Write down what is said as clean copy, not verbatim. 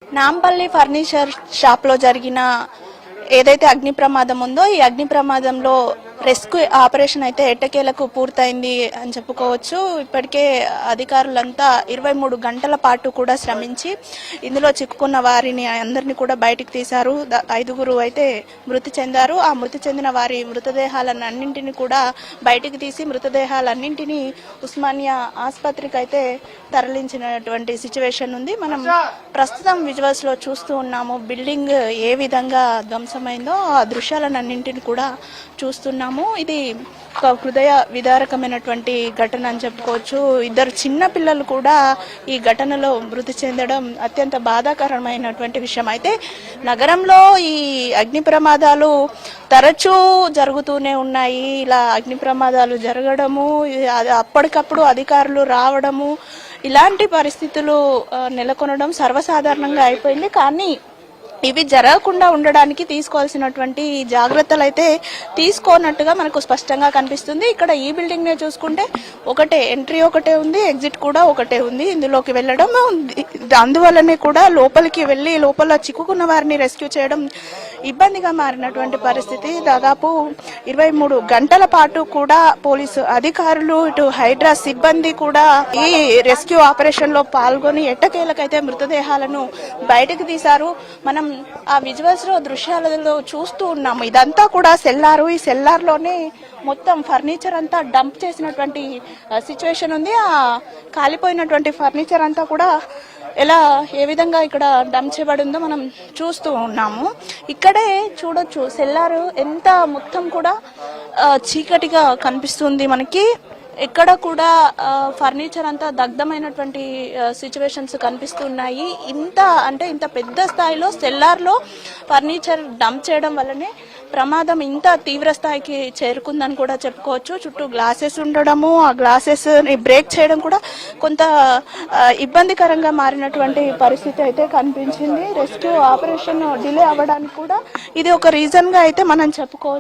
Nampally furniture shop లో జరిగిన ఏదైతే అగ్ని ప్రమాదం ఉందో ఈ అగ్ని ప్రమాదంలో రెస్క్యూ ఆపరేషన్ అయితే ఎట్టకేలకు పూర్తయింది అని చెప్పుకోవచ్చు. ఇప్పటికే అధికారులంతా 23 గంటల పాటు కూడా శ్రమించి ఇందులో చిక్కుకున్న వారిని అందరినీ కూడా బయటికి తీశారు. 5గురు అయితే మృతి చెందారు. ఆ మృతి చెందిన వారి మృతదేహాలన్నింటినీ కూడా బయటికి తీసి మృతదేహాలన్నింటినీ ఉస్మానియా ఆసుపత్రికి అయితే తరలించినటువంటి సిచ్యువేషన్ ఉంది. మనం ప్రస్తుతం విజువల్స్ లో చూస్తూ ఉన్నాము. బిల్డింగ్ ఏ విధంగా ధ్వంసమైందో ఆ దృశ్యాలన్నింటినీ కూడా చూస్తున్నాము. ఇది ఒక హృదయ విదారకమైనటువంటి ఘటన అని చెప్పుకోవచ్చు. 2 చిన్న పిల్లలు కూడా ఈ ఘటనలో మృతి చెందడం అత్యంత బాధాకరమైనటువంటి విషయం. అయితే నగరంలో ఈ అగ్ని ప్రమాదాలు తరచూ జరుగుతూనే ఉన్నాయి. ఇలా అగ్ని ప్రమాదాలు జరగడము, అప్పటికప్పుడు అధికారులు రావడము, ఇలాంటి పరిస్థితులు నెలకొనడం సర్వసాధారణంగా అయిపోయింది. కానీ ఇవి జరగకుండా ఉండడానికి తీసుకోవాల్సినటువంటి జాగ్రత్తలు అయితే తీసుకోనట్టుగా మనకు స్పష్టంగా కనిపిస్తుంది. ఇక్కడ ఈ బిల్డింగ్ నే చూసుకుంటే ఒకటే ఎంట్రీ ఒకటే ఉంది, ఎగ్జిట్ కూడా ఒకటే ఉంది. ఇందులోకి వెళ్ళడం ఉంది. అందువల్లనే కూడా లోపలికి వెళ్ళి లోపల చిక్కుకున్న వారిని రెస్క్యూ చేయడం ఇబ్బందిగా మారినటువంటి పరిస్థితి. దాదాపు 23 గంటల పాటు కూడా పోలీసు అధికారులు, ఇటు హైడ్రా సిబ్బంది కూడా ఈ రెస్క్యూ ఆపరేషన్ లో పాల్గొని ఎట్టకేలకైతే మృతదేహాలను బయటకు తీశారు. మనం ఆ విజువల్స్ లో దృశ్యాలలో చూస్తూ ఉన్నాము. ఇదంతా కూడా సెల్లారు. ఈ సెల్లార్ లోనే మొత్తం ఫర్నిచర్ అంతా డంప్ చేసినటువంటి సిచ్యువేషన్ ఉంది. ఆ కాలిపోయినటువంటి ఫర్నిచర్ అంతా కూడా ఏ విధంగా ఇక్కడ డంప్ చేయబడిందో మనం చూస్తూ ఉన్నాము. ఇక్కడే చూడొచ్చు సెల్లారు ఎంత మొత్తం కూడా చీకటిగా కనిపిస్తుంది మనకి. ఎక్కడ కూడా ఫర్నిచర్ అంతా దగ్ధమైనటువంటి సిచ్యువేషన్స్ కనిపిస్తున్నాయి. ఇంత పెద్ద స్థాయిలో సెల్లార్లో ఫర్నిచర్ డంప్ చేయడం వల్లనే ప్రమాదం ఇంత తీవ్ర స్థాయికి చేరుకుందని కూడా చెప్పుకోవచ్చు. చుట్టూ గ్లాసెస్ ఉండడము, ఆ గ్లాసెస్ ని బ్రేక్ చేయడం కూడా కొంత ఇబ్బందికరంగా మారినటువంటి పరిస్థితి అయితే కనిపించింది. రెస్క్యూ ఆపరేషన్ డిలే అవ్వడానికి కూడా ఇది ఒక రీజన్ గా అయితే మనం చెప్పుకోవచ్చు.